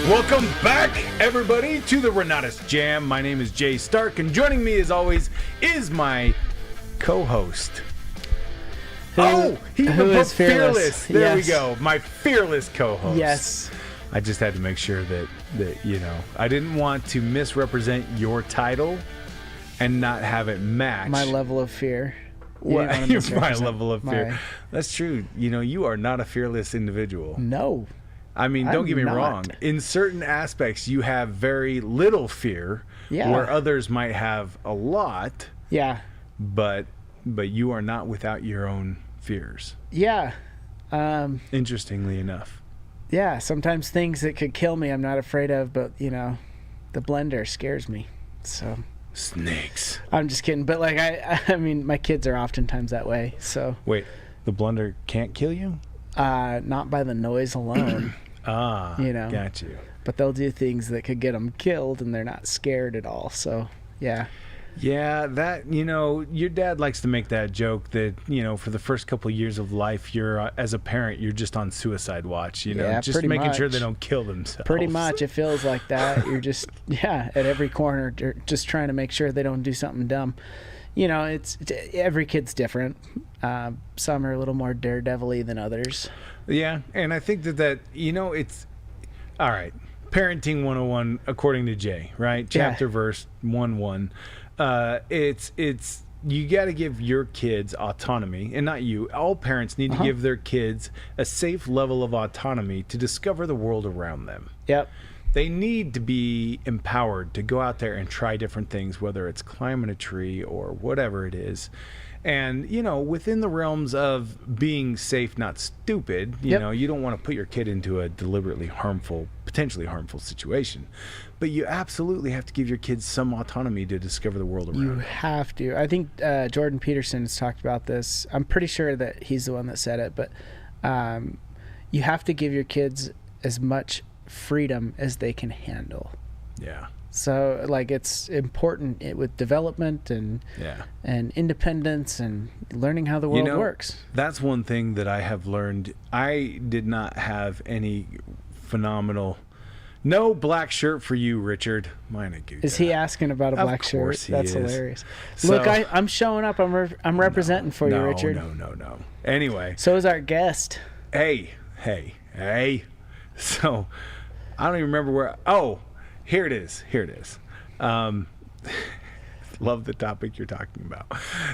Welcome back, everybody, to the Renatus Jam. My name is Jay Stark, and joining me, as always, is my co-host. Who is fearless. There we go. My fearless co-host. Yes. I just had to make sure that I didn't want to misrepresent your title and not have it match my level of fear. My level of fear. That's true. You are not a fearless individual. No. I mean, don't get me wrong. In certain aspects, you have very little fear, where others might have a lot. Yeah. But you are not without your own fears. Yeah. Interestingly enough. Yeah. Sometimes things that could kill me, I'm not afraid of, but the blender scares me. So. Snakes. I'm just kidding, but I mean, my kids are oftentimes that way. So. Wait, the blender can't kill you? Not by the noise alone. Got you. But they'll do things that could get them killed, and they're not scared at all. So, yeah. Yeah, that, your dad likes to make that joke that, for the first couple of years of life, you're, as a parent, you're just on suicide watch, just making sure they don't kill themselves. Pretty much, it feels like that. You're just, at every corner, just trying to make sure they don't do something dumb. It's every kid's different. Some are a little more daredevil-y than others. Yeah, and I think that it's all right. Parenting 101 according to Jay, right? Chapter verse 1:1. It's you got to give your kids autonomy, and not you. All parents need to give their kids a safe level of autonomy to discover the world around them. Yep. They need to be empowered to go out there and try different things, whether it's climbing a tree or whatever it is. And, within the realms of being safe, not stupid, you don't want to put your kid into a deliberately potentially harmful situation. But you absolutely have to give your kids some autonomy to discover the world around them. You have to. I think Jordan Peterson has talked about this. I'm pretty sure that he's the one that said it. But you have to give your kids as much freedom as they can handle. Yeah. So it's important with development and independence and learning how the world works. That's one thing that I have learned. I did not have any phenomenal. No black shirt for you, Richard. Is he asking about a black shirt? Of course he That's is. Hilarious. Look, I'm showing up. I'm representing for you, Richard. No. Anyway. So is our guest. Hey. So, I don't even remember where. Oh, here it is. Love the topic you're talking about.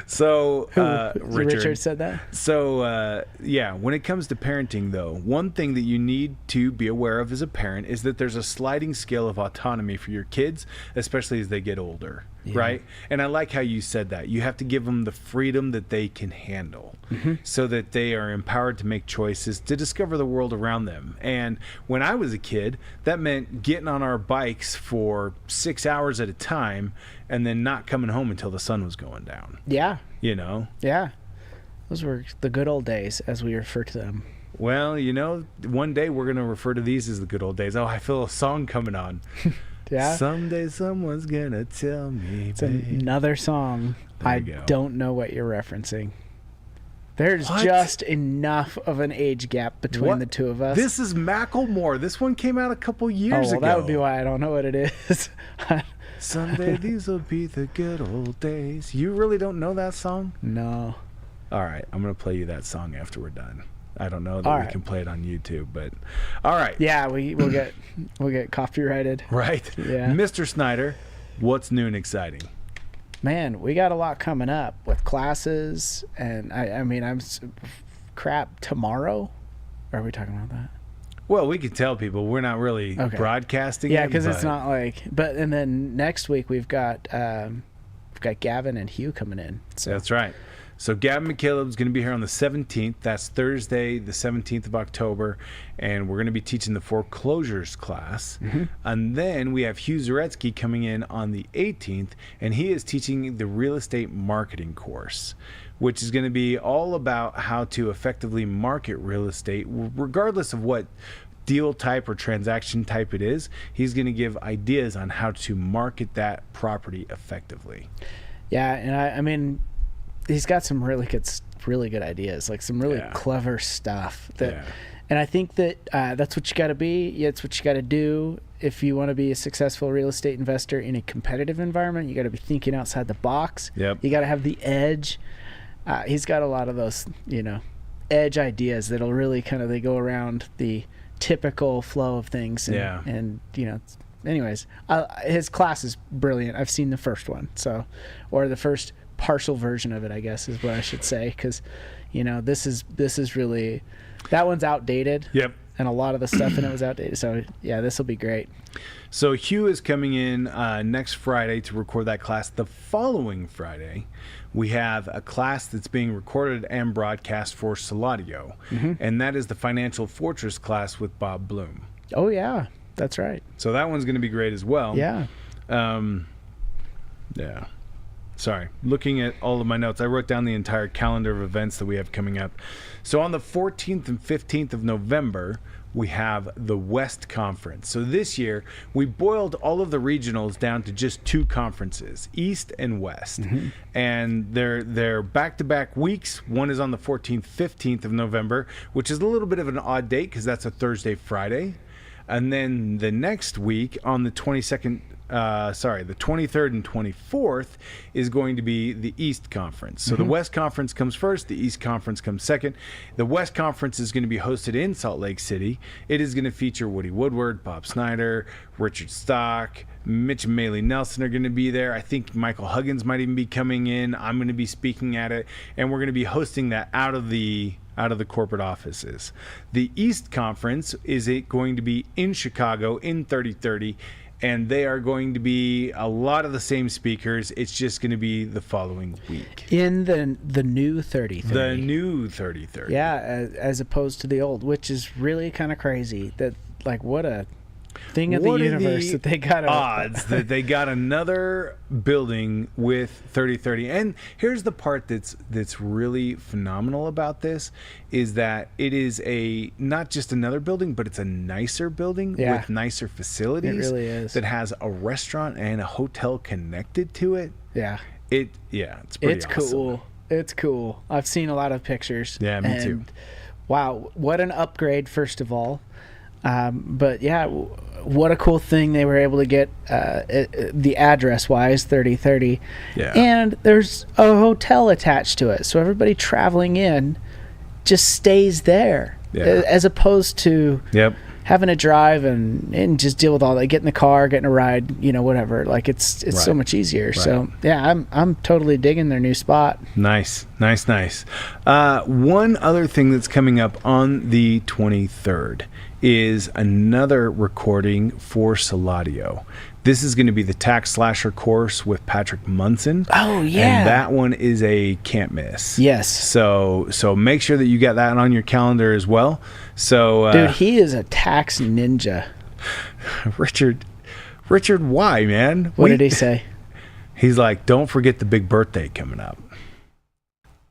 So, Richard said that? So, when it comes to parenting, though, one thing that you need to be aware of as a parent is that there's a sliding scale of autonomy for your kids, especially as they get older, right? And I like how you said that. You have to give them the freedom that they can handle so that they are empowered to make choices, to discover the world around them. And when I was a kid, that meant getting on our bikes for 6 hours at a time and then not coming home until the sun was going down. Yeah. Yeah. Those were the good old days, as we refer to them. Well, one day we're going to refer to these as the good old days. Oh, I feel a song coming on. Yeah. Someday someone's going to tell me, it's another song. I don't know what you're referencing. There's just enough of an age gap between the two of us. This is Macklemore. This one came out a couple years ago. That would be why I don't know what it is. Someday these will be the good old days. You really don't know that song? No. All right, I'm going to play you that song after we're done. I don't know that we can play it on YouTube, but all right. Yeah, we'll get copyrighted. Right. Yeah. Mr. Snyder, what's new and exciting? Man, we got a lot coming up with classes, and I'm tomorrow. Or are we talking about that? Well, we can tell people we're not really broadcasting. Yeah, because it's not and then next week we've got Gavin and Hugh coming in. So. That's right. So Gavin McCaleb's going to be here on the 17th. That's Thursday, the 17th of October, and we're going to be teaching the foreclosures class. And then we have Hugh Zaretsky coming in on the 18th, and he is teaching the real estate marketing course, which is going to be all about how to effectively market real estate, regardless of what deal type or transaction type it is. He's going to give ideas on how to market that property effectively. Yeah, and I mean, he's got some really good really good ideas, like some really clever stuff that. Yeah. And I think that that's what you got to be. Yeah, it's what you got to do if you want to be a successful real estate investor in a competitive environment. You got to be thinking outside the box. Yep. You got to have the edge. He's got a lot of those, edge ideas that'll really they go around the typical flow of things. And anyways, his class is brilliant. I've seen the first one, or the first partial version of it, I guess is what I should say, because this is really. That one's outdated. Yep. And a lot of the stuff in it was outdated. So, yeah, this will be great. So, Hugh is coming in next Friday to record that class. The following Friday, we have a class that's being recorded and broadcast for Saladio. And that is the Financial Fortress class with Bob Bloom. Oh, yeah. That's right. So, that one's going to be great as well. Yeah. Yeah. Sorry, looking at all of my notes, I wrote down the entire calendar of events that we have coming up. So on the 14th and 15th of November, we have the West Conference. So this year, we boiled all of the regionals down to just 2 conferences, East and West. And they're back-to-back weeks. One is on the 14th, 15th of November, which is a little bit of an odd date because that's a Thursday, Friday. And then the next week on the 22nd, the 23rd and 24th is going to be the East Conference. So the West Conference comes first, the East Conference comes second. The West Conference is going to be hosted in Salt Lake City. It is going to feature Woody Woodward, Bob Snyder, Richard Stock, Mitch and Maley Nelson are going to be there. I think Michael Huggins might even be coming in. I'm going to be speaking at it, and we're going to be hosting that out of the corporate offices. The East Conference is going to be in Chicago in 3030. And they are going to be a lot of the same speakers. It's just going to be the following week. In the new 3030. The new 3030. Yeah, as opposed to the old, which is really kind of crazy. That, what a thing of the universe that they got. Odds that they got another building with 3030. And here's the part that's really phenomenal about this is that it is not just another building, but it's a nicer building with nicer facilities. It really is. That has a restaurant and a hotel connected to it. Yeah. It's pretty awesome. Cool. It's cool. I've seen a lot of pictures. Yeah, me too. Wow, what an upgrade, first of all. But yeah, what a cool thing they were able to get the address-wise, 3030. Yeah. And there's a hotel attached to it, so everybody traveling in just stays there, as opposed to having to drive and just deal with all that, get in the car, getting a ride, whatever. It's so much easier. Right. So yeah, I'm totally digging their new spot. Nice. One other thing that's coming up on the 23rd is another recording for Saladio. This is going to be the Tax Slasher course with Patrick Munson. Oh, yeah. And that one is a can't miss. Yes. So make sure that you get that on your calendar as well. So dude, he is a tax ninja. Richard, why, man? What did he say? He's like, don't forget the big birthday coming up.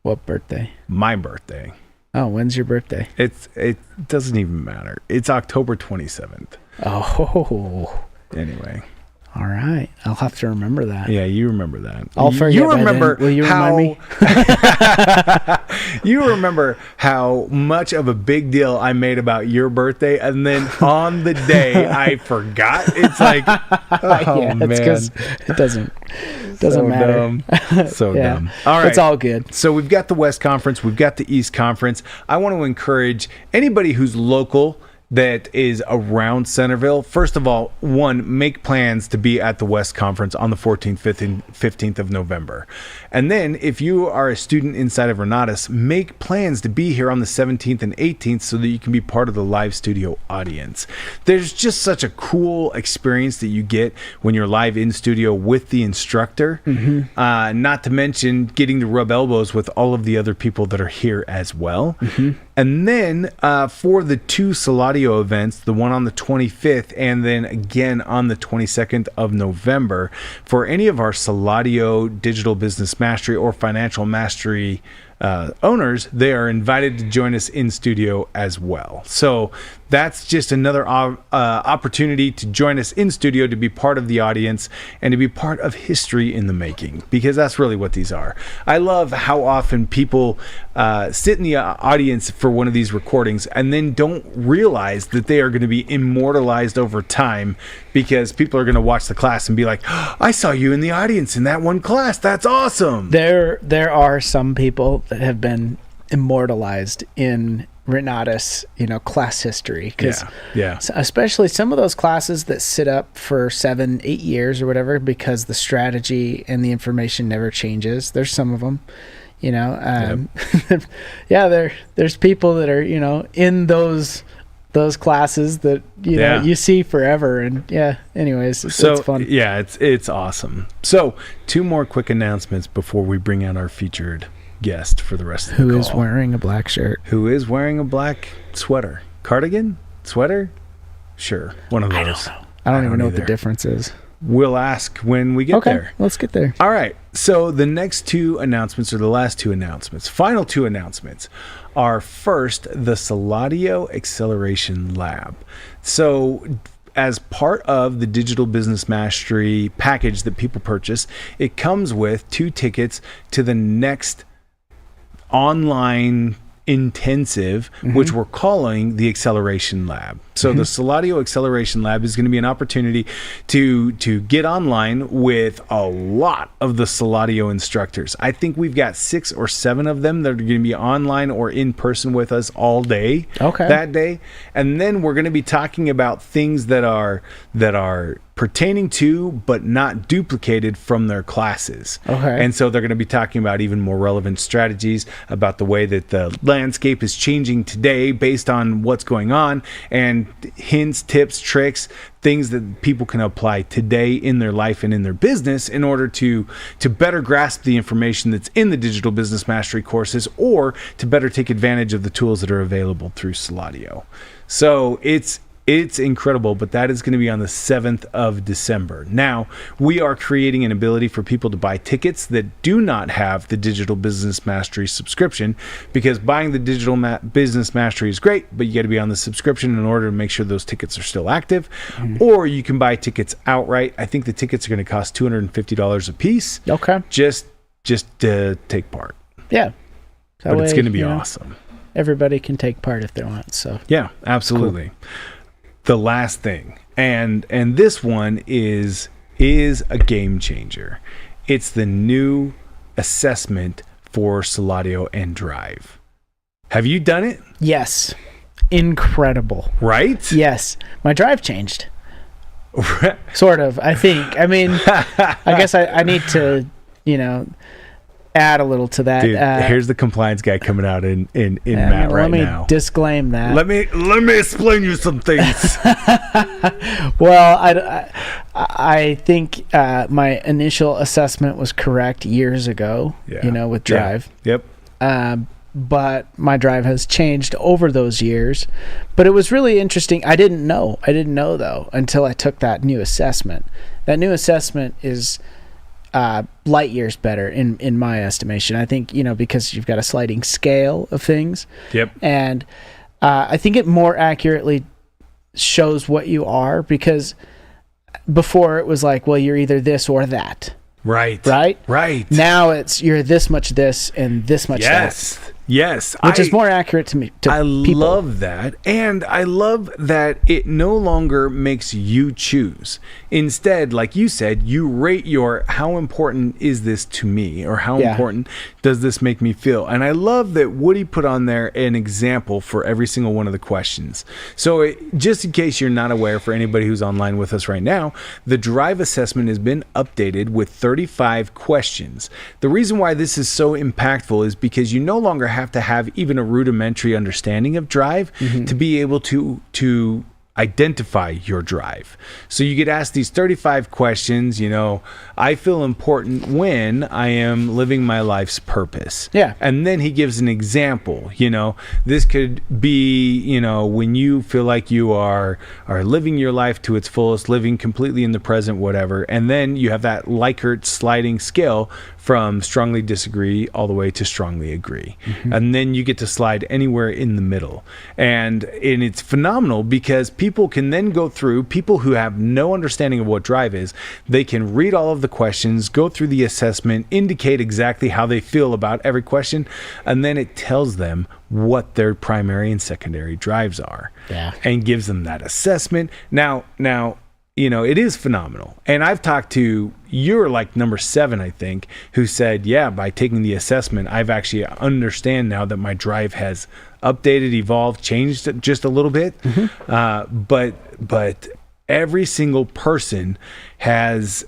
What birthday? My birthday. Oh, when's your birthday? It doesn't even matter. It's October 27th. Oh. Anyway. All right. I'll have to remember that. Yeah, you remember that. I'll forget. You remember Will you remind me? You remember how much of a big deal I made about your birthday, and then on the day I forgot. It's like, man. Because it doesn't matter. Dumb. So dumb. All right. It's all good. So we've got the West Conference. We've got the East Conference. I want to encourage anybody who's local that is around Centerville. First of all, make plans to be at the West Conference on the 14th, 15th of November. And then if you are a student inside of Renatus, make plans to be here on the 17th and 18th so that you can be part of the live studio audience. There's just such a cool experience that you get when you're live in studio with the instructor. Not to mention getting to rub elbows with all of the other people that are here as well. And then for the 2 Saladio events, the one on the 25th and then again on the 22nd of November, for any of our Saladio Digital Business Mastery or Financial Mastery owners, they are invited to join us in studio as well. So that's just another opportunity to join us in studio, to be part of the audience and to be part of history in the making, because that's really what these are. I love how often people sit in the audience for one of these recordings and then don't realize that they are going to be immortalized over time, because people are going to watch the class and be like, oh, I saw you in the audience in that one class. That's awesome. There are some people that have been immortalized in Renata's, class history, because especially some of those classes that sit up for 7-8 years or whatever, because the strategy and the information never changes. There's some of them, there's people that are, in those classes that you see forever. And anyways, it's fun. It's awesome. So 2 more quick announcements before we bring out our featured guest for the rest of the call. Who is wearing a black shirt? Who is wearing a black sweater? Cardigan? Sweater? Sure, one of those. I don't even know what the difference is. We'll ask when we get there. Let's get there. All right. So the next 2 announcements, or the last 2 announcements, final 2 announcements, are first the Saladio Acceleration Lab. So as part of the Digital Business Mastery package that people purchase, it comes with 2 tickets to the next online intensive, which we're calling the Acceleration Lab. So the Saladio Acceleration Lab is going to be an opportunity to get online with a lot of the Saladio instructors. I think we've got 6 or 7 of them that are going to be online or in person with us all day that day. And then we're going to be talking about things that are pertaining to but not duplicated from their classes. And so they're going to be talking about even more relevant strategies, about the way that the landscape is changing today based on what's going on, and hints, tips, tricks, things that people can apply today in their life and in their business in order to better grasp the information that's in the Digital Business Mastery courses, or to better take advantage of the tools that are available through Saladio. So it's incredible, but that is going to be on the 7th of December. Now, we are creating an ability for people to buy tickets that do not have the Digital Business Mastery subscription, because buying the Digital Business Mastery is great, but you got to be on the subscription in order to make sure those tickets are still active. Or you can buy tickets outright. I think the tickets are going to cost $250 a piece. Just to take part. Yeah. But it's going to be awesome. Everybody can take part if they want. So yeah, absolutely. Cool. The last thing, and this one is a game changer. It's the new assessment for Saladio and Drive. Have you done it? Yes. Incredible. Right? Yes. My Drive changed. Sort of, I think. I mean, I guess I need to, add a little to that. Dude, here's the compliance guy coming out in Matt right now. Let me disclaim that. Let me explain you some things. Well, I think my initial assessment was correct years ago. With Drive. Yep. But my Drive has changed over those years. But it was really interesting. I didn't know though until I took that new assessment. That new assessment is light years better in my estimation. I think, because you've got a sliding scale of things. Yep. And I think it more accurately shows what you are, because before it was like, well, you're either this or that. Right. Now it's you're this much this and this much that. Yes. Which is more accurate to me. I love that. And I love that it no longer makes you choose. Instead, like you said, you rate how important is this to me, or how important does this make me feel? And I love that Woody put on there an example for every single one of the questions. So just in case you're not aware, for anybody who's online with us right now, the Drive assessment has been updated with 35 questions. The reason why this is so impactful is because you no longer have to have even a rudimentary understanding of Drive to be able to identify your Drive. So you get asked these 35 questions. I feel important when I am living my life's purpose. Yeah. And then he gives an example. This could be, when you feel like you are living your life to its fullest, living completely in the present, whatever. And then you have that Likert sliding scale from strongly disagree all the way to strongly agree. And then you get to slide anywhere in the middle. And it's phenomenal because people can then go through, people who have no understanding of what drive is, they can read all of the questions, go through the assessment, indicate exactly how they feel about every question, and then it tells them what their primary and secondary drives are. Yeah. And gives them that assessment. Now, it is phenomenal. And I've talked to, you're like number 7, I think, who said, yeah, by taking the assessment, I've actually understand now that my drive has updated, evolved, changed just a little bit. But every single person has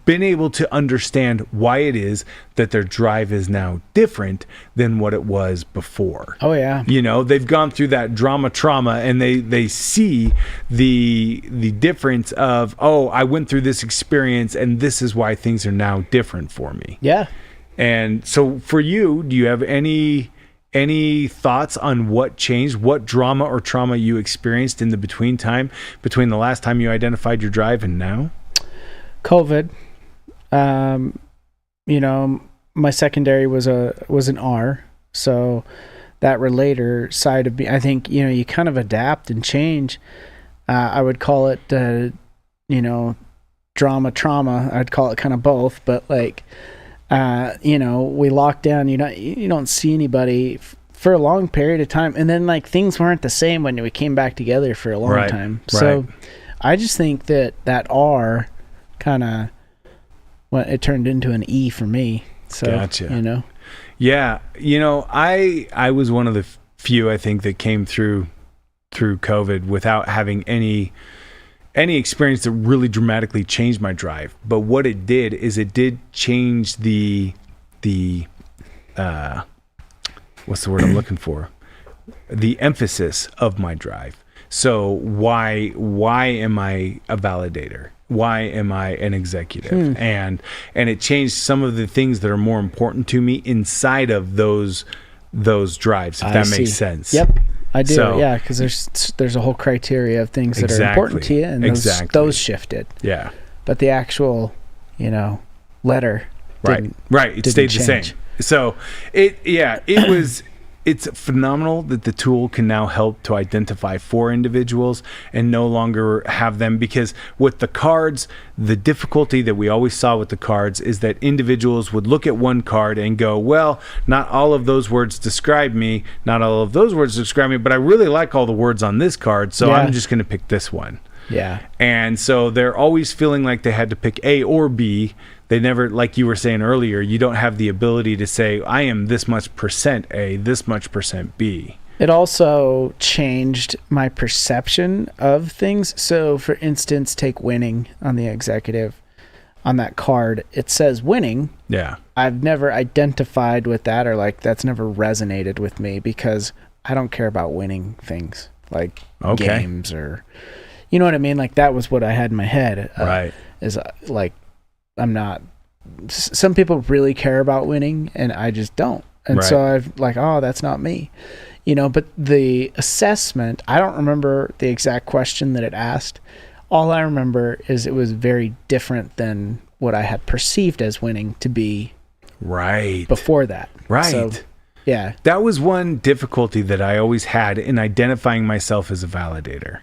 been able to understand why it is that their drive is now different than what it was before. Oh yeah. They've gone through that trauma, and they see the difference of, oh, I went through this experience and this is why things are now different for me. Yeah. And so for you, do you have any thoughts on what changed, what drama or trauma you experienced in the between the last time you identified your drive and now? COVID. My secondary was an R, so that relator side of me, I think, you kind of adapt and change. I would call it, drama, trauma. I'd call it kind of both, but like, we locked down, you don't see anybody for a long period of time. And then like things weren't the same when we came back together for a long time. So I just think that R kind of, it turned into an E for me. So, gotcha. Yeah. I was one of the few, I think, that came through COVID without having any experience that really dramatically changed my drive. But what it did is it did change the what's the word I'm looking for? The emphasis of my drive. So why am I a validator? Why am I an executive? And it changed some of the things that are more important to me inside of those drives, if that makes sense. Yep. I do, yeah, because there's a whole criteria of things that are important to you, and those shifted. Yeah. But the actual, letter Right. It stayed the same. So it's phenomenal that the tool can now help to identify 4 individuals and no longer have them, because with the cards, the difficulty that we always saw with the cards is that individuals would look at one card and go, well, not all of those words describe me, not all of those words describe me, but I really like all the words on this card, so I'm just going to pick this one. Yeah. And so they're always feeling like they had to pick A or B. They never, like you were saying earlier, you don't have the ability to say, I am this much % A, this much % B. It also changed my perception of things. So, for instance, take winning on the executive. On that card, it says winning. Yeah. I've never identified with that, or like that's never resonated with me, because I don't care about winning things like games or, you know what I mean? Like that was what I had in my head. Right. Is like, I'm not, some people really care about winning and I just don't. And so I've like, oh, that's not me, but the assessment, I don't remember the exact question that it asked. All I remember is it was very different than what I had perceived as winning to be before that. Right. So, yeah. That was one difficulty that I always had in identifying myself as a validator,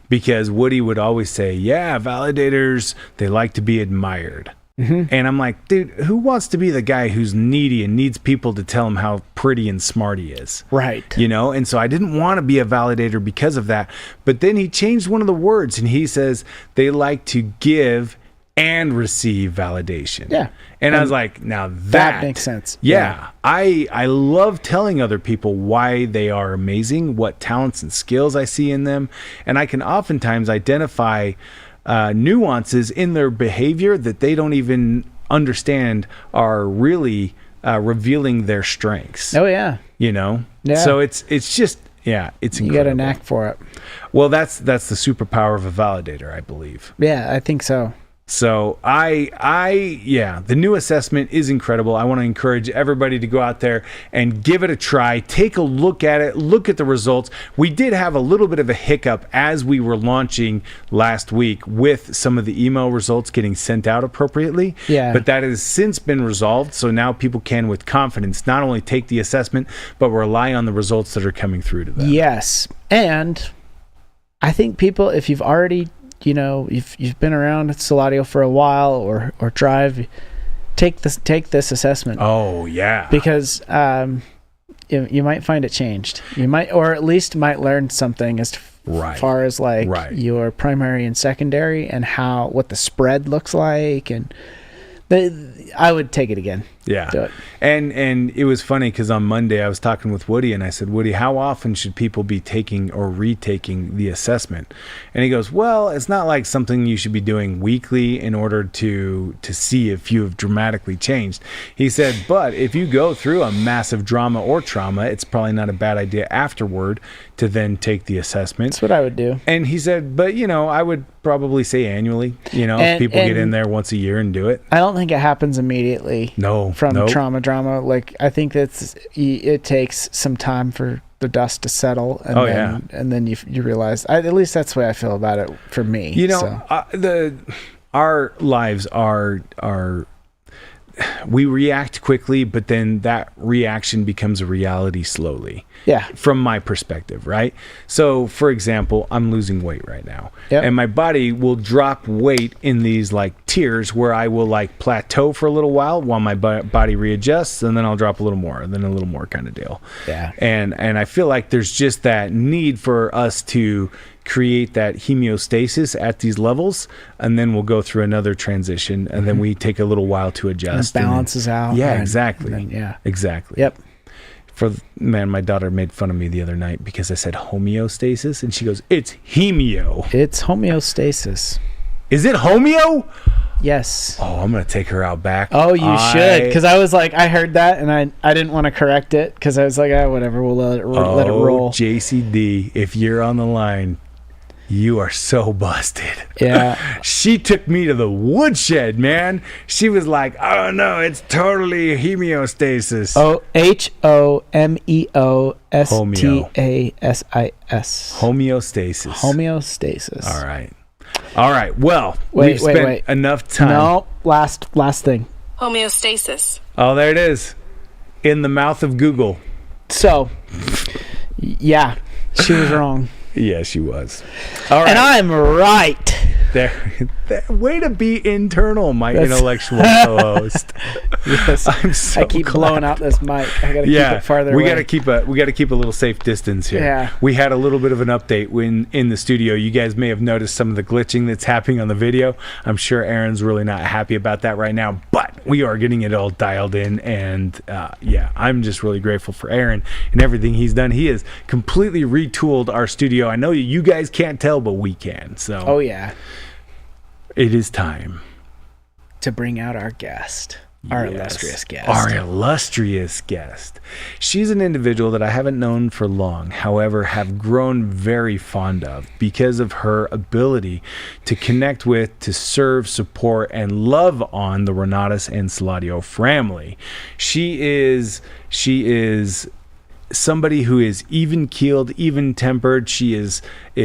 because Woody would always say, yeah, validators, they like to be admired. Mm-hmm. And I'm like, dude, who wants to be the guy who's needy and needs people to tell him how pretty and smart he is? Right. And so I didn't want to be a validator because of that. But then he changed one of the words and he says they like to give and receive validation. Yeah. And I was like, now that makes sense. Yeah. I love telling other people why they are amazing, what talents and skills I see in them. And I can oftentimes identify nuances in their behavior that they don't even understand are really revealing their strengths. Oh yeah. Yeah. So it's just, it's incredible. You got a knack for it. Well, that's the superpower of a validator, I believe. Yeah, I think so. So the new assessment is incredible. I want to encourage everybody to go out there and give it a try. Take a look at it. Look at the results. We did have a little bit of a hiccup as we were launching last week with some of the email results getting sent out appropriately. Yeah. But that has since been resolved. So now people can, with confidence, not only take the assessment, but rely on the results that are coming through to them. Yes. And I think people, if you've already, you've been around Saladio for a while or drive, take this assessment. Oh yeah. Because you might find it changed. You might, or at least might learn something as far as your primary and secondary and what the spread looks like, and I would take it again. Yeah. Do it. And it was funny because on Monday I was talking with Woody and I said, Woody, how often should people be taking or retaking the assessment? And he goes, well, it's not like something you should be doing weekly in order to see if you have dramatically changed. He said, but if you go through a massive drama or trauma, it's probably not a bad idea afterward to then take the assessment. That's what I would do. And he said, but I would probably say annually, if people get in there once a year and do it. I don't think it happens immediately. No. From trauma. Like, I think it takes some time for the dust to settle, and then you realize. At least that's the way I feel about it for me. Our lives are we react quickly, but then that reaction becomes a reality slowly. Yeah. From my perspective, right? So, for example, I'm losing weight right now. Yep. And my body will drop weight in these tiers where I will plateau for a little while my body readjusts, and then I'll drop a little more, and then a little more kind of deal. Yeah. And I feel like there's just that need for us to create that homeostasis at these levels, and then we'll go through another transition, and then we take a little while to adjust. And balances out. Yeah, exactly. Exactly. Yep. My daughter made fun of me the other night because I said homeostasis, and she goes, "It's hemio." It's homeostasis. Is it homeo? Yes. Oh, I'm gonna take her out back. Oh, you should, because I was like, I heard that, and I didn't want to correct it because I was like, whatever, we'll let it roll. JCD, if you're on the line, you are so busted. Yeah. She took me to the woodshed, man. She was like, oh no, it's totally homeostasis. Oh, HOMEOSTASIS. Homeostasis. Homeostasis. All right. Well, we've spent enough time. No, last thing. Homeostasis. Oh, there it is. In the mouth of Google. So, yeah, she was wrong. Yeah, she was. All right. And I'm right. There, way to be internal, my intellectual co-host. Yes, I keep blowing out this mic. I gotta keep it farther away. We gotta keep a little safe distance here. Yeah. We had a little bit of an update when in the studio. You guys may have noticed some of the glitching that's happening on the video. I'm sure Aaron's really not happy about that right now, but we are getting it all dialed in, and I'm just really grateful for Aaron and everything he's done. He has completely retooled our studio. I know you guys can't tell, but we can. So. Oh yeah. It is time to bring out our guest, our illustrious guest. Our illustrious guest. She's an individual that I haven't known for long, however, have grown very fond of because of her ability to connect with, to serve, support, and love on the Renatus and Saladio family. She is somebody who is even-keeled, even-tempered. She is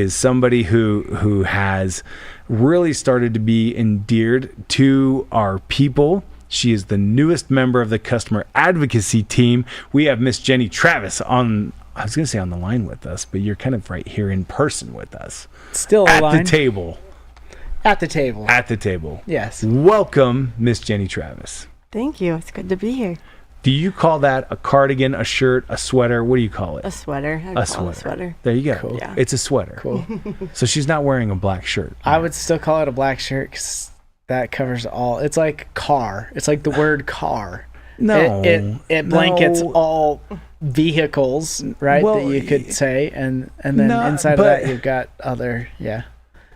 somebody who has really started to be endeared to our people. She is the newest member of the customer advocacy team. We have Miss Jennie Travis on the line with us, but you're kind of right here in person with us. Still at the table. At the table. At the table. Yes. Welcome, Miss Jennie Travis. Thank you. It's good to be here. Do you call that a cardigan, a shirt, a sweater? What do you call it? A sweater. A sweater. There you go. Cool. Yeah. It's a sweater. Cool. So she's not wearing a black shirt. I would still call it a black shirt because that covers all. It's like car. It's like the word car. No. It blankets all vehicles, right? Well, that you could say. And then inside of that, you've got other,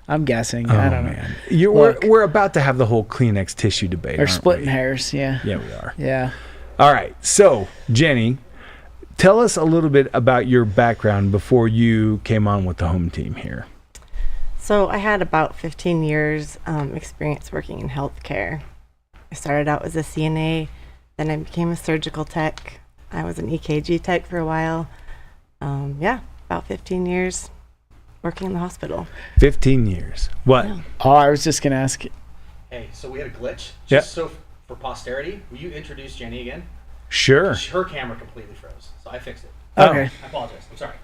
I'm guessing. I don't know. We're about to have the whole Kleenex tissue debate. We're splitting hairs, yeah. Yeah, we are. Yeah. All right. So, Jennie, tell us a little bit about your background before you came on with the home team here. So I had about 15 years experience working in healthcare. I started out as a CNA, then I became a surgical tech. I was an EKG tech for a while. About 15 years working in the hospital. 15 years. What? Yeah. Oh, I was just gonna ask. Hey, so we had a glitch. Yep. Just so for posterity, will you introduce Jennie again? Sure. Her camera completely froze, so I fixed it. Okay. I apologize. I'm sorry.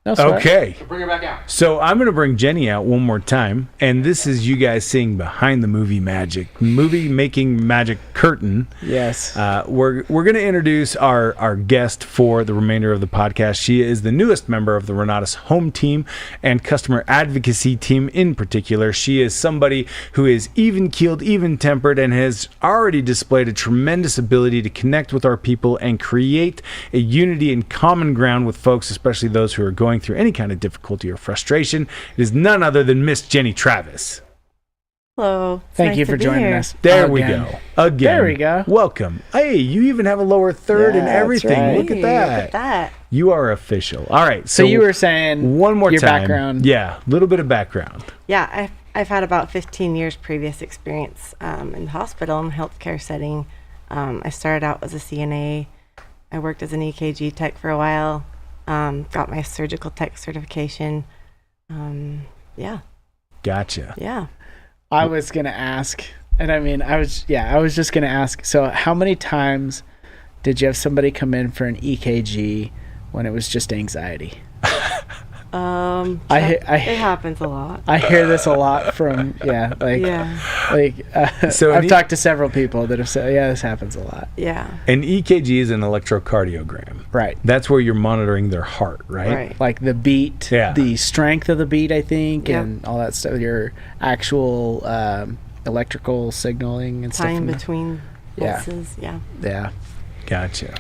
No sweat. Okay. So bring her back out. So I'm going to bring Jennie out one more time, and this is you guys seeing behind the movie making magic curtain. Yes. We're going to introduce our guest for the remainder of the podcast. She is the newest member of the Renatus home team and customer advocacy team in particular. She is somebody who is even-keeled, even-tempered, and has already displayed a tremendous ability to connect with our people and create a unity and common ground with folks, especially those who are going through any kind of difficulty or frustration. It is none other than Miss Jennie Travis. Hello. It's Thank nice you to for be joining here. us. There we again. go. Again. There we go. Welcome. Hey, you even have a lower third Yeah, and that's everything. right. Look at Hey, that. Look at that. You are official. All right. So you were saying one more your time. background. Yeah, a little bit of background. Yeah, I've had about 15 years previous experience in the hospital and healthcare setting. I started out as a CNA. I worked as an EKG tech for a while. Got my surgical tech certification. Gotcha. Yeah. I was gonna ask, and I mean, I was just gonna ask. So, how many times did you have somebody come in for an EKG when it was just anxiety? It happens a lot. I hear this a lot from Yeah. So I've talked to several people that have said, yeah, this happens a lot. Yeah. An EKG is an electrocardiogram. Right. That's where you're monitoring their heart, right? Right. Like the beat, Yeah. the strength of the beat, I think, Yep. and all that stuff. Your actual electrical signaling and Time stuff. between Yeah. pulses. Yeah. Yeah. Gotcha.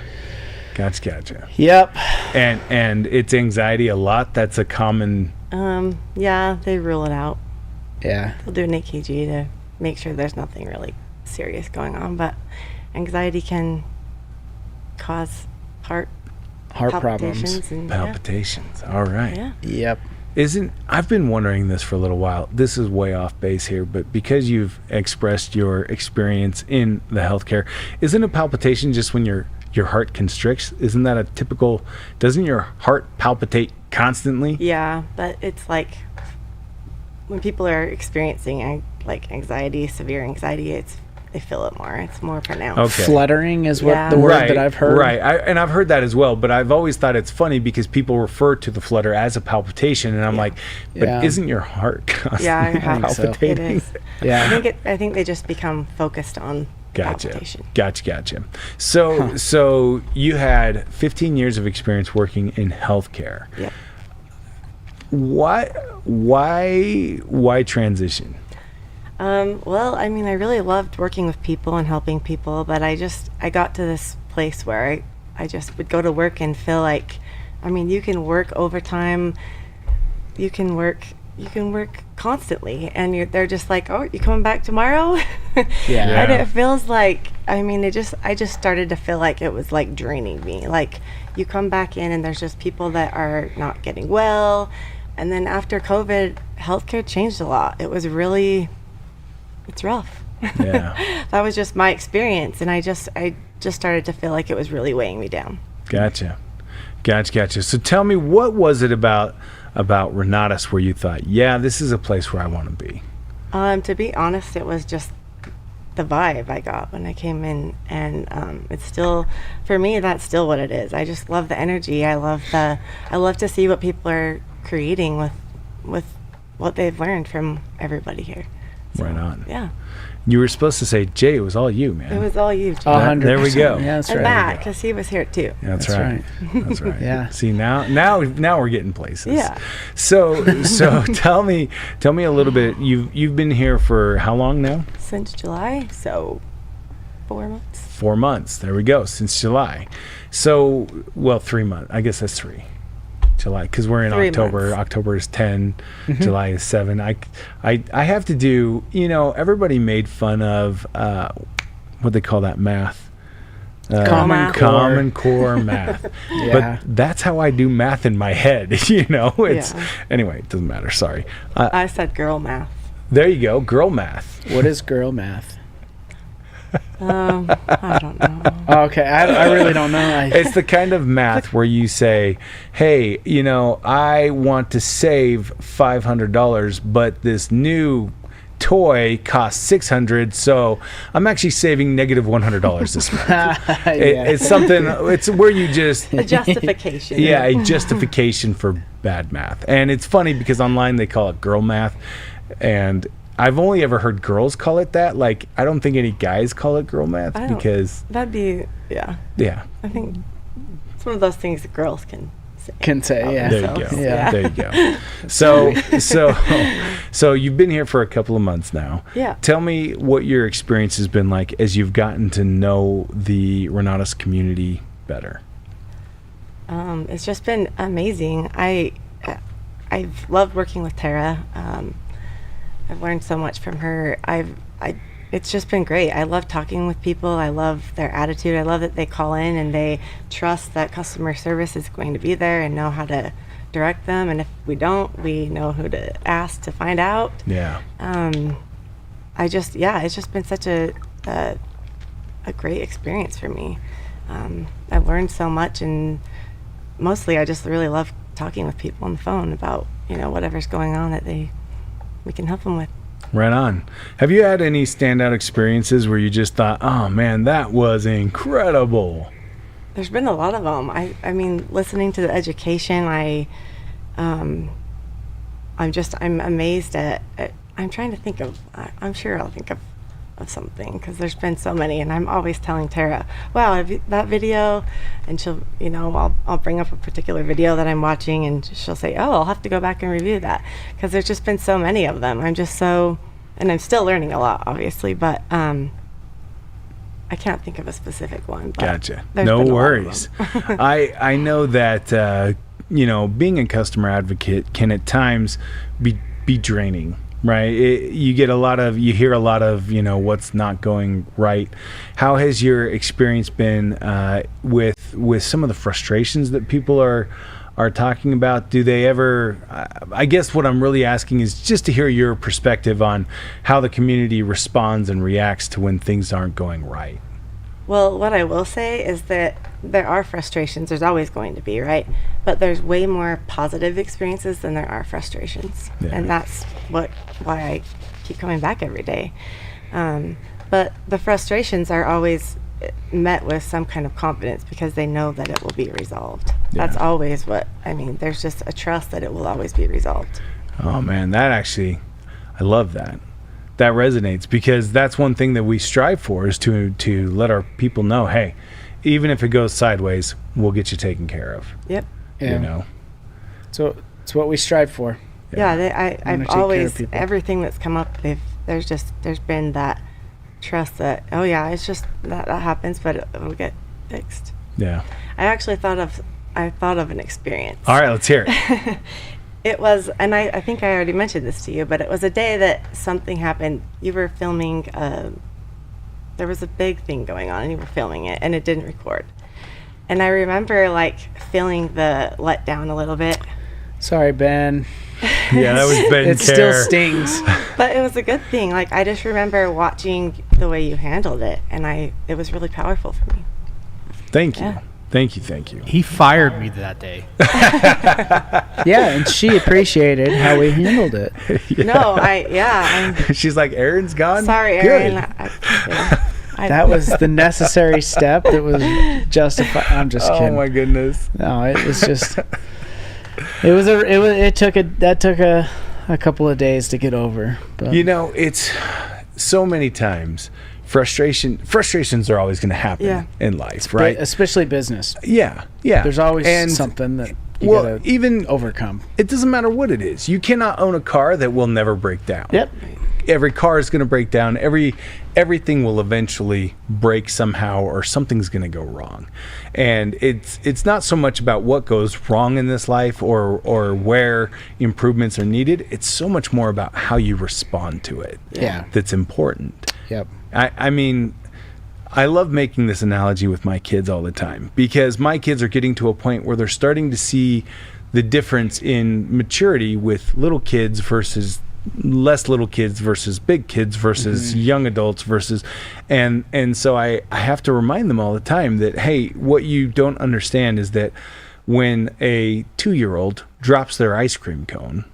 Yep. And it's anxiety a lot. That's a common. Yeah, they rule it out. Yeah. They'll do an EKG to make sure there's nothing really serious going on, but anxiety can cause heart Problems. palpitations and Palpitations. All right. Yeah. Yep. I've been wondering this for a little while. This is way off base here, but because you've expressed your experience in the healthcare, isn't a palpitation just when your heart constricts? Isn't that a typical? Doesn't your heart palpitate constantly? Yeah, but it's like when people are experiencing anxiety, severe anxiety, they feel it more. It's more pronounced. Okay. Fluttering is what Yeah. the word Right, that I've heard. Right, and I've heard that as well, but I've always thought it's funny because people refer to the flutter as a palpitation, and I'm like, but Yeah. isn't your heart constantly Yeah, your heart- so. It palpitating? is. Yeah. I think they just become focused on palpitation. Gotcha. So you had 15 years of experience working in healthcare. Yep. Why transition? Well, I mean, I really loved working with people and helping people, but I got to this place where I just would go to work and feel like, I mean, you can work overtime, you can work constantly, and they're just like, oh, you coming back tomorrow? Yeah. And it feels like, I mean, I just started to feel like it was like draining me. Like you come back in and there's just people that are not getting well. And then after COVID, healthcare changed a lot. It's rough. Yeah. That was just my experience. And I just started to feel like it was really weighing me down. Gotcha. So tell me, what was it about Renatus where you thought, yeah, this is a place where I want to be? To be honest, it was just the vibe I got when I came in, and it's still, for me, that's still what it is. I just love the energy. I love to see what people are creating with what they've learned from everybody here. So, Right on. Yeah, You were supposed to say, Jay, it was all you, man. it was all you, Jay. 100%. There we go. Yeah, that's And right. Matt, because he was here too. That's That's right. That's right. Yeah. See, now we're getting places. Yeah. So tell me a little bit. You've been here for how long now? Since July, so 4 months. 4 months. There we go. Since July. So, well, 3 months. I guess that's 3. July, because we're in 3 October. months. October is 10. July is 7. I have to do. Everybody made fun of what they call that math. Common Core. Common Core math. Yeah. But that's how I do math in my head, you know. It's Yeah. Anyway, it doesn't matter. Sorry. I said girl math. There you go, girl math. What is girl math? I don't know. Oh, okay, I really don't know. It's the kind of math where you say, hey, you know, I want to save $500, but this new toy costs $600, so I'm actually saving negative $100 this month. Yeah. It's something, it's where you just, A justification. yeah, a justification for bad math. And it's funny because online they call it girl math, and I've only ever heard girls call it that. Like, I don't think any guys call it girl math I don't- because, That'd be, yeah. yeah. I think it's one of those things that girls can say. Can say, yeah. There you themselves. go. Yeah. There you go. So you've been here for a couple of months now. Yeah. Tell me what your experience has been like as you've gotten to know the Renatus community better. It's just been amazing. I've loved working with Tara. I've learned so much from her. It's just been great. I love talking with people. I love their attitude. I love that they call in and they trust that customer service is going to be there and know how to direct them. And if we don't, we know who to ask to find out. Yeah. It's just been such a great experience for me. I've learned so much, and mostly I just really love talking with people on the phone about, you know, whatever's going on that we can help them with. Right on. Have you had any standout experiences where you just thought, oh man, that was incredible? There's been a lot of them. I mean, listening to the education, I'm amazed at I'm trying to think of, I'm sure I'll think of something, because there's been so many, and I'm always telling Tara, wow, have you, that video, and she'll, you know, I'll bring up a particular video that I'm watching, and she'll say, oh, I'll have to go back and review that, because there's just been so many of them. I'm just so, and I'm still learning a lot, obviously, but I can't think of a specific one. But Gotcha. there's No been a lot of worries. them. I know that, you know, being a customer advocate can at times be draining. Right. You hear a lot of, you know, what's not going right. How has your experience been with some of the frustrations that people are talking about? Do they ever, I guess what I'm really asking is just to hear your perspective on how the community responds and reacts to when things aren't going right. Well, what I will say is that there are frustrations. There's always going to be, right? But there's way more positive experiences than there are frustrations. Yeah. And that's why I keep coming back every day. But the frustrations are always met with some kind of confidence because they know that it will be resolved. Yeah. That's always there's just a trust that it will always be resolved. Oh man, I love that. That resonates, because that's one thing that we strive for, is to let our people know, hey, even if it goes sideways, we'll get you taken care of. Yep. Yeah. You know? So it's what we strive for. Yeah, Wanna I've take care of always, people. everything that's come up, there's been that trust that, oh yeah, it's just that happens, but it'll get fixed. Yeah. I actually thought of an experience. All right, let's hear it. It was, and I think I already mentioned this to you, but it was a day that something happened. You were filming, there was a big thing going on, and you were filming it, and it didn't record. And I remember, like, feeling the letdown a little bit. Sorry, Ben. Yeah, that was Ben It Care. still stings. But it was a good thing. Like, I just remember watching the way you handled it, and it was really powerful for me. Thank you. Yeah. Thank you. He fired me that day. Yeah, and she appreciated how we handled it. No, I'm She's like, Aaron's gone? sorry, Good. Aaron. That was the necessary step that was justified. I'm just Oh kidding. my goodness. No, it was just. It took a couple of days to get over. But You know, it's so many times frustrations are always going to happen Yeah. in life, right? especially business. Yeah. There's always And, something that you well, gotta even overcome. it doesn't matter what it is. You cannot own a car that will never break down. Yep. Every car is going to break down. Everything will eventually break somehow, or something's going to go wrong. And it's not so much about what goes wrong in this life or where improvements are needed. It's so much more about how you respond to it. Yeah. That's important. Yep. I mean, I love making this analogy with my kids all the time because my kids are getting to a point where they're starting to see the difference in maturity with little kids versus less little kids versus big kids versus young adults versus and so I have to remind them all the time that, hey, what you don't understand is that when a 2-year-old drops their ice cream cone,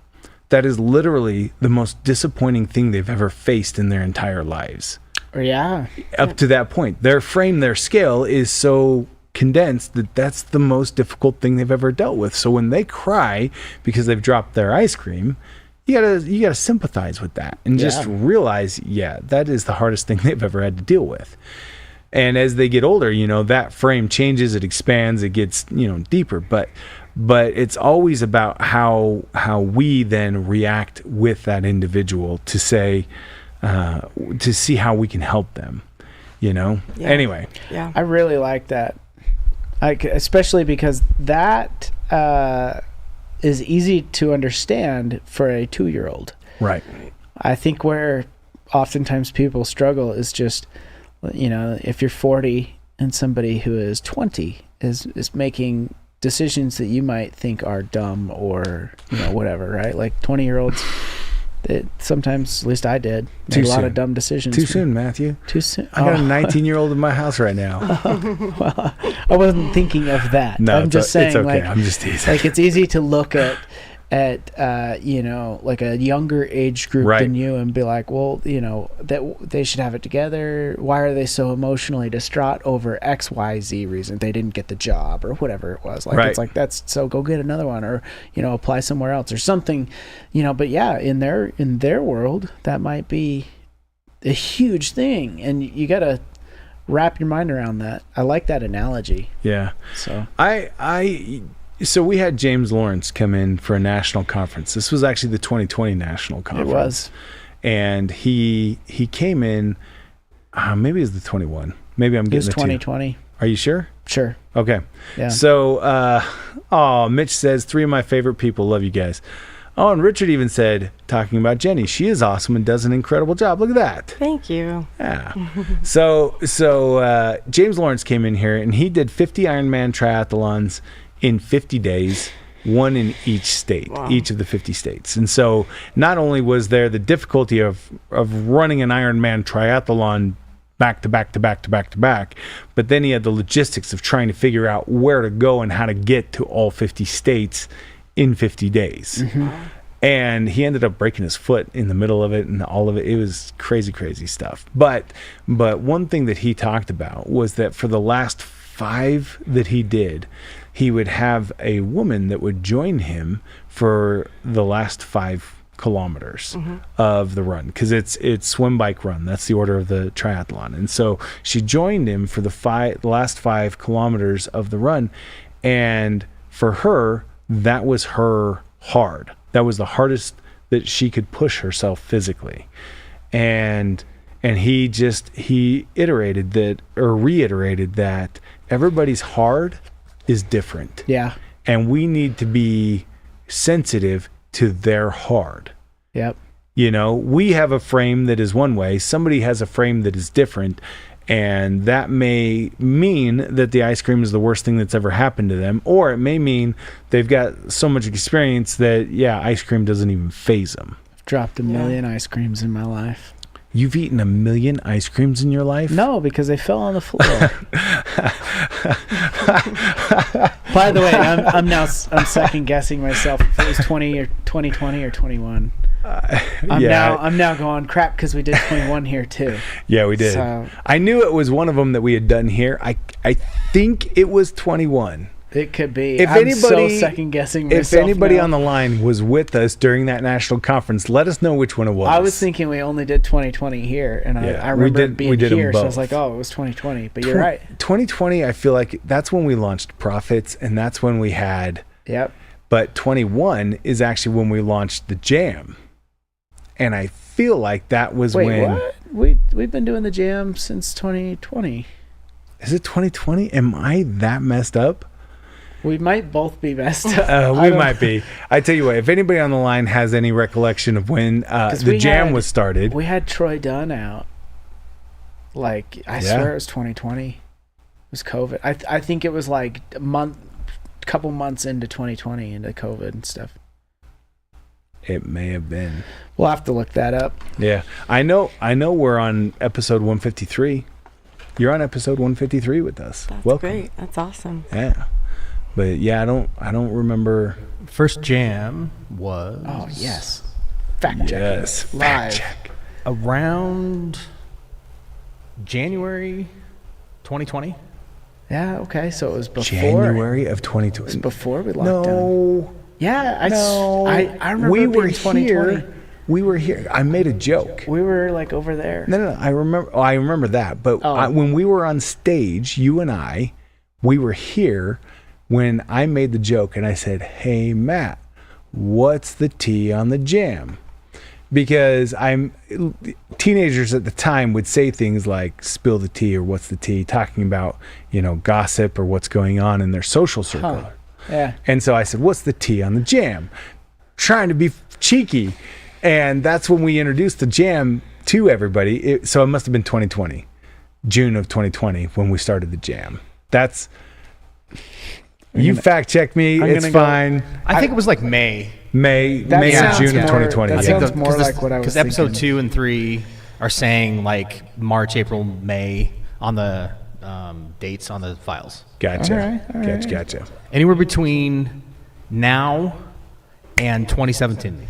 that is literally the most disappointing thing they've ever faced in their entire lives. Yeah. Up to that point, their scale is so condensed that that's the most difficult thing they've ever dealt with. So when they cry because they've dropped their ice cream, you gotta sympathize with that and just realize, that is the hardest thing they've ever had to deal with. And as they get older, that frame changes, it expands, it gets, deeper. But it's always about how we then react with that individual to say, to see how we can help them, Anyway. Yeah. I really like that. Especially because that is easy to understand for a 2-year-old. Right. I think where oftentimes people struggle is just, if you're 40 and somebody who is 20 is making decisions that you might think are dumb or, whatever, right? Like 20-year-olds, sometimes, at least I did, made a lot of dumb decisions. Too soon, Matthew. Too soon. I got a 19-year-old in my house right now. Well, I wasn't thinking of that. No, I'm just saying, it's okay. like, I'm just teasing. like it's easy to look at like a younger age group than you and be like, well, that they should have it together. Why are they so emotionally distraught over XYZ reason? They didn't get the job or whatever it was. Like, it's like, so go get another one or, apply somewhere else or something, but yeah, in their world, that might be a huge thing. And you got to wrap your mind around that. I like that analogy. Yeah. So So we had James Lawrence come in for a national conference. This was actually the 2020 national conference. It was. And he came in, maybe it was the 21. Maybe I'm getting it was 2020. Are you sure? Sure. Okay. Yeah. So, Mitch says, 3 of my favorite people. Love you guys. Oh, and Richard even said, talking about Jennie, she is awesome and does an incredible job. Look at that. Thank you. Yeah. So James Lawrence came in here and he did 50 Ironman triathlons in 50 days, one in each state, each of the 50 states. And so not only was there the difficulty of running an Ironman triathlon back to back to back to back to back, but then he had the logistics of trying to figure out where to go and how to get to all 50 states in 50 days. Mm-hmm. And he ended up breaking his foot in the middle of it and all of it. It was crazy, crazy stuff. But one thing that he talked about was that for the last 5 that he did, he would have a woman that would join him for the last 5 kilometers of the run, because it's swim, bike, run. That's the order of the triathlon. And so she joined him for the last 5 kilometers of the run. And for her, that was her hard. That was the hardest that she could push herself physically. And he reiterated that everybody's hard is different. Yeah. And we need to be sensitive to their hard. Yep. We have a frame that is one way, somebody has a frame that is different, and that may mean that the ice cream is the worst thing that's ever happened to them, or it may mean they've got so much experience that ice cream doesn't even faze them. I've dropped a million ice creams in my life. You've eaten 1 million ice creams in your life? No, because they fell on the floor. By the way, I'm second guessing myself if it was 2020 or 21. I'm now going crap because we did 21 here too. Yeah, we did. So, I knew it was one of them that we had done here. I think it was 21. It could be. I'm so second guessing myself. If anybody now. on the line was with us during that national conference, let us know which one it was. I was thinking we only did 2020 here, and I remember being here, so I was like, oh, it was 2020. But you're right. 2020, I feel like that's when we launched Profits, and that's when we had. Yep. But 21 is actually when we launched the Jam, and I feel like that was when. What? We've been doing the Jam since 2020. Is it 2020? Am I that messed up? We might both be messed up. We might be. I tell you what, if anybody on the line has any recollection of when the Jam was started. We had Troy Dunn out. Like, I swear it was 2020. It was COVID. I think it was like couple months into 2020 into COVID and stuff. It may have been. We'll have to look that up. Yeah. I know we're on episode 153. You're on episode 153 with us. That's Welcome. great. That's awesome. Yeah. But yeah, I don't remember. First jam was Oh, yes. Fact check. Yes. Live. Fact check. around January 2020. Yeah, okay. So it was before. January of It was 2020. before we locked down. No. Yeah, I remember we it being were 2020. here. We were here. I made a joke. We were like over there. No. I remember that. But Oh. when we were on stage, you and we were here when I made the joke and I said, "Hey Matt, what's the tea on the jam?" Because teenagers at the time would say things like "spill the tea" or "what's the tea," talking about gossip or what's going on in their social circle. Huh. Yeah. And so I said, "What's the tea on the jam?" Trying to be cheeky. And that's when we introduced the jam to everybody. So it must have been 2020, June of 2020, when we started the jam. That's, you fact check me. It's fine. I think it was like May. May That or sounds June of more- 2020. that yeah. sounds more like what I was Because episode thinking. 2 and 3 are saying like March, April, May on the dates on the files. Gotcha. All right. Gotcha. Anywhere between now and 2017.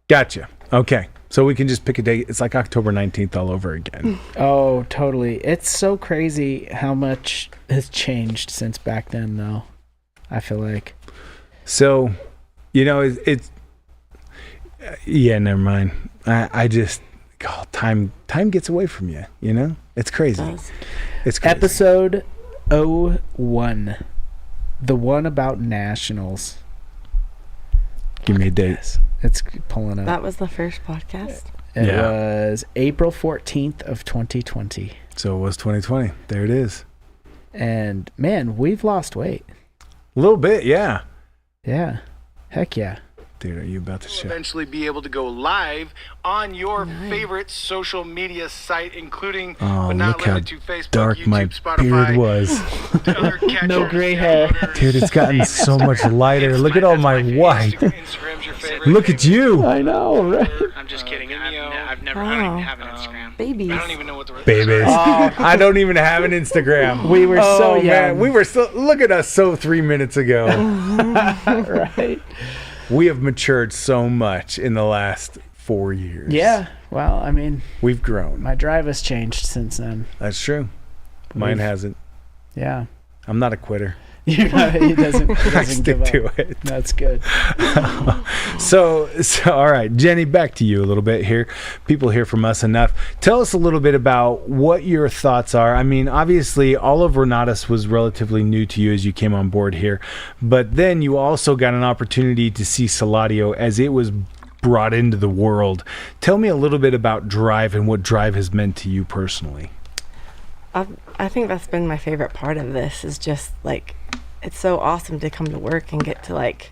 Gotcha. Okay. So we can just pick a date. It's like October 19th all over again. Oh, totally. It's so crazy how much has changed since back then, though. I feel like. So, it's yeah, never mind. I just, time gets away from you, It's crazy. Does. It's crazy. Episode 01. The one about nationals. Give me a date. It's pulling up. That was the first podcast. It Yeah. was April 14th of 2020. So it was 2020. There it is. And man, we've lost weight. A little bit, yeah. Yeah. Heck yeah. Dude, are you about to show? Eventually be able to go live on your favorite social media site, including Oh, but not look how limited to Facebook, dark YouTube, my Spotify, beard was. other catchers, No gray hair. Dude, it's gotten so much lighter. Look at all my white. Instagram's your favorite. Look at you, I know, right? I'm just kidding. I've never. I don't even have an Instagram. Babies. I don't even know what the babies. I don't even have an Instagram. We were so young. Man, we were so. Look at us, so 3 minutes ago. Right. We have matured so much in the last 4 years. Yeah. Well, I mean, We've grown. my drive has changed since then. That's true. Mine hasn't. Yeah. I'm not a quitter. You're not, he doesn't I stick give to up. it. That's good. So, all right, Jenny, back to you a little bit here. People hear from us enough. Tell us a little bit about what your thoughts are. I mean, obviously, all of Renatus was relatively new to you as you came on board here, but then you also got an opportunity to see Saladio as it was brought into the world. Tell me a little bit about Drive and what Drive has meant to you personally. I think that's been my favorite part of this is just like it's so awesome to come to work and get to like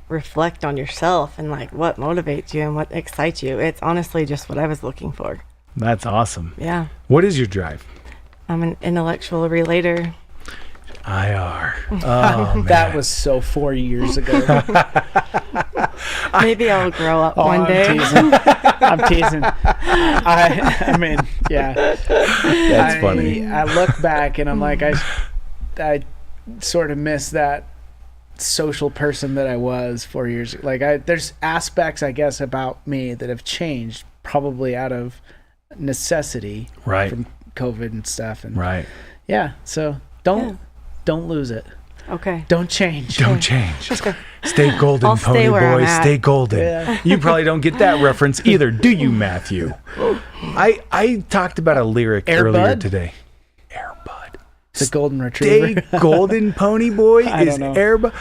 reflect on yourself and like what motivates you and what excites you. It's honestly just what I was looking for. That's awesome. Yeah. What is your drive? I'm an intellectual relator. IR. Oh, man. That was so 4 years ago. Maybe I'll grow up one I'm day. teasing. I'm teasing. I mean, yeah. That's funny. I look back and I'm like, I sort of miss that social person that I was 4 years ago. Like, there's aspects, I guess, about me that have changed probably out of necessity Right. from COVID and stuff. And Right. yeah, so don't lose it. Okay. Don't change. Don't change. Stay golden, I'll pony stay where I'm boy. at. Stay golden. Yeah. You probably don't get that reference either, do you, Matthew? I talked about a lyric Air earlier Bud? today. Air Bud. It's a golden retriever. Stay golden, pony boy I is don't know. Air Bud.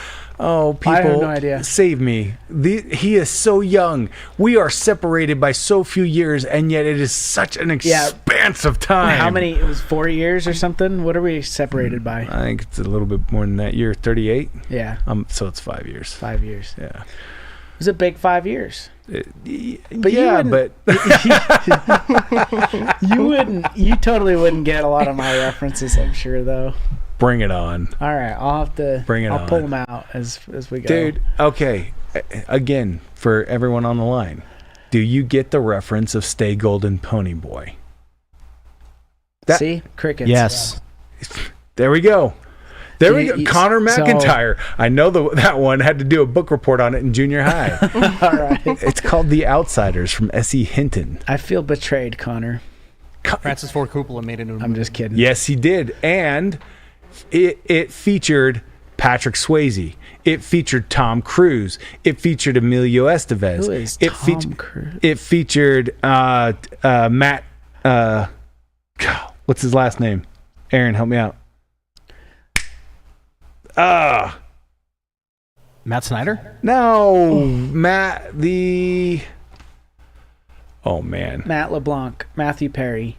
Oh, people, I have no idea. Save me. He is so young. We are separated by so few years, and yet it is such an expanse of time. How many? It was 4 years or something. What are we separated by? I think it's a little bit more than that. You're 38. Yeah, So it's 5 years. 5 years. Yeah. It was a big 5 years. But yeah, but you totally wouldn't get a lot of my references, I'm sure, though. bring it on. All right, I'll have to Bring it I'll on. pull them out as we go. Dude, okay. Again, for everyone on the line, do you get the reference of Stay Golden Pony Boy? See? Crickets. Yes. There we go. There we go. You- Connor so- McIntyre. I know that one had to do a book report on it in junior high. All right. It's called The Outsiders from S.E. Hinton. I feel betrayed, Connor. Francis Ford Coppola made it into a I'm movie. just kidding. Yes, he did. And it featured Patrick Swayze. It featured Tom Cruise. It featured Emilio Estevez. Who is it Tom Cruise? It featured Matt. What's his last name? Aaron, help me out. Matt Snyder? No, Matt the. Oh man, Matt LeBlanc, Matthew Perry,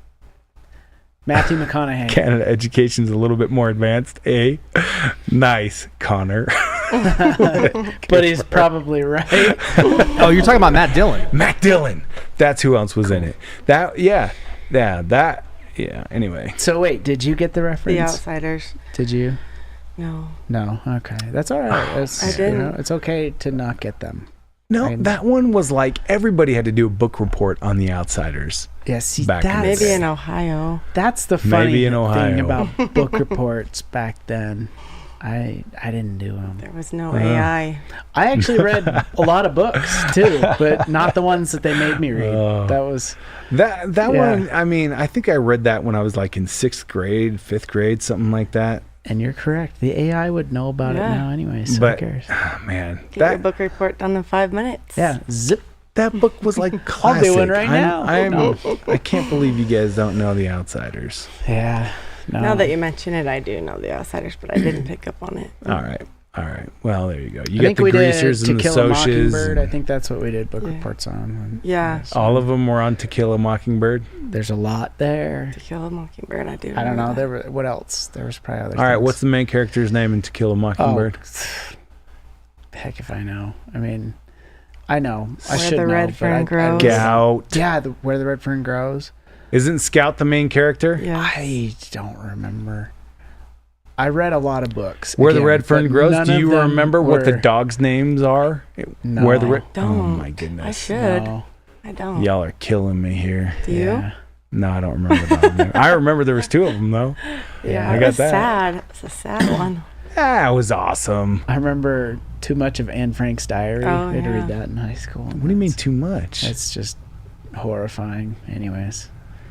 Matthew McConaughey. Canada education's a little bit more advanced. Nice, Connor. But he's probably right. Oh, you're talking about Matt Dillon. Matt Dillon. That's who else was in it. Anyway, So wait, did you get the reference? The Outsiders. Did you? No. No. Okay, that's all right. It's, I didn't. it's okay to not get them. no, that one was like everybody had to do a book report on The Outsiders. Yeah. See, Back in the that's, day. Maybe in Ohio. that's the funny Maybe in thing Ohio. about book reports back then. I didn't do them. There was no AI. I actually read a lot of books too, but not the ones that they made me read. That was That Yeah. one. I mean, I think I read that when I was like in 6th grade, 5th grade, something like that. and you're correct. The AI would know about it Yeah. now anyway, so But who cares? Man, Get your that book report done in 5 minutes. Yeah, zip. that book was like I'll classic. do one right now. I can't believe you guys don't know The Outsiders. Yeah. No. Now that you mention it, I do know The Outsiders, but I didn't pick up on it. All right. Well, there you go. You I get think the we Greasers did To and the Kill a Socias. Mockingbird. I and think that's what we did book Yeah. reports on. Yeah. all of them were on To Kill a Mockingbird. There's a lot there. To Kill a Mockingbird, I do. I don't know. remember There were what else? There was probably other. All right. things. What's the main character's name in To Kill a Mockingbird? Heck if I know. I mean, I know. I Where should the know. red but fern I grows. Gout. Yeah, where the red fern grows. Isn't Scout the main character? that. Yeah. I don't remember. I read a lot of books. Where the again, red fern but grows. none Do of you them remember what the were- dogs' names are? No. Where the red? Oh Don't. my goodness. I should. No. I don't. Y'all are killing me here. Do you? Yeah. No, I don't remember the dog name. I remember there was 2 of them though. Yeah, I it got was that. sad. It's a sad one. Ah, it was awesome. I remember too much of Anne Frank's diary. Oh, I had to yeah. read that in high school. What do you mean too much? It's just horrifying. Anyways.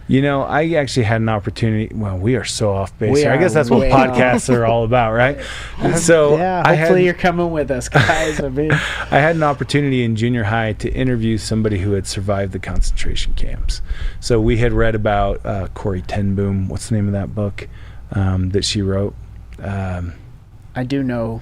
You know, I actually had an opportunity. Well, we are so off base. We here. I are guess that's what way podcasts are all about, right? So yeah, I hopefully had, you're coming with us, guys. I mean, I had an opportunity in junior high to interview somebody who had survived the concentration camps. So we had read about Corrie ten Boom. What's the name of that book that she wrote? I do know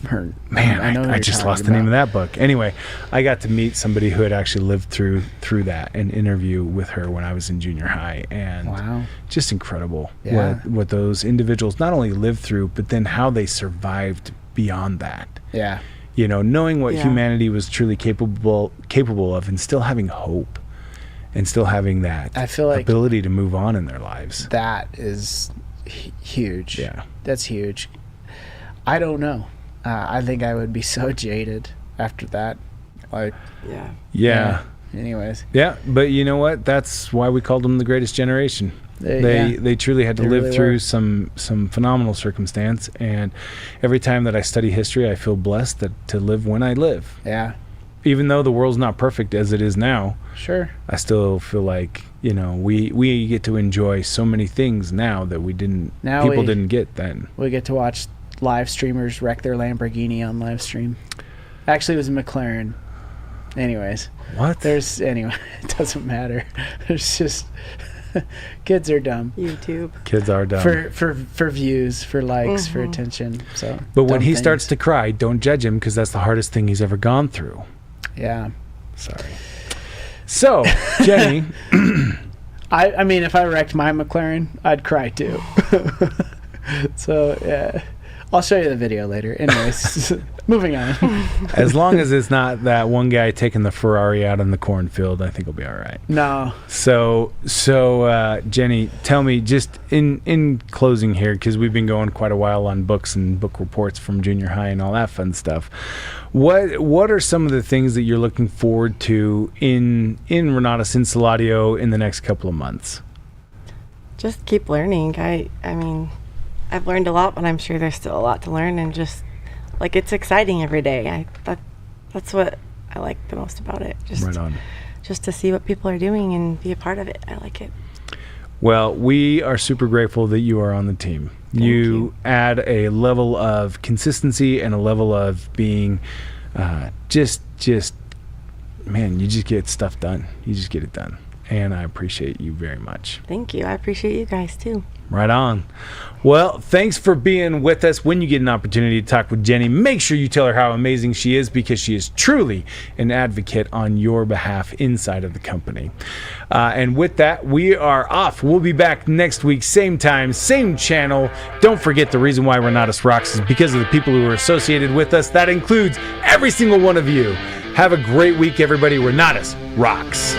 her. Man, I know. who I you're just talking lost the name of about. that book. Anyway, I got to meet somebody who had actually lived through that and interview with her when I was in junior high, and Wow. just incredible Yeah. what those individuals not only lived through, but then how they survived beyond that. Yeah. You know, knowing what Yeah. humanity was truly capable of, and still having hope, and still having that I feel like ability to move on in their lives. that is huge. Yeah. That's huge. I don't know. I think I would be so jaded after that. Like, Yeah. Yeah. anyways, Yeah, but you know what? That's why we called them the greatest generation. They truly had to They live really through were. some phenomenal circumstance, and every time that I study history, I feel blessed to live when I live. Yeah. Even though the world's not perfect as it is now, Sure. I still feel like, you know, we get to enjoy so many things now that Now people we- didn't get then. We get to watch live streamers wreck their Lamborghini on live stream. Actually, it was a McLaren. Anyways, What? anyway, it doesn't matter. There's just kids are dumb YouTube. Kids are dumb. for views, for likes, for attention. So, but when dumb he things. starts to cry, don't judge him, because that's the hardest thing he's ever gone through. yeah. Sorry. So, Jenny, I mean, if I wrecked my McLaren, I'd cry too. So yeah, I'll show you the video later. Anyways, moving on. As long as it's not that one guy taking the Ferrari out in the cornfield, I think we'll be all right. No. So, Jenny, tell me just in closing here, because we've been going quite a while on books and book reports from junior high and all that fun stuff. What are some of the things that you're looking forward to in Renatus in Saladio in the next couple of months? Just keep learning. I mean, I've learned a lot, but I'm sure there's still a lot to learn, and just like it's exciting every day. That's what I like the most about it. Just, right on. Just to see what people are doing and be a part of it. I like it. Well, we are super grateful that you are on the team. Thank you. Add a level of consistency and a level of being just man, you just get stuff done. You just get it done. And I appreciate you very much. Thank you. I appreciate you guys too. Right on. Well, thanks for being with us. When you get an opportunity to talk with Jenny, make sure you tell her how amazing she is, because she is truly an advocate on your behalf inside of the company. And with that, we are off. We'll be back next week, same time, same channel. Don't forget, the reason why Renatus rocks is because of the people who are associated with us. That includes every single one of you. Have a great week, everybody. Renatus rocks.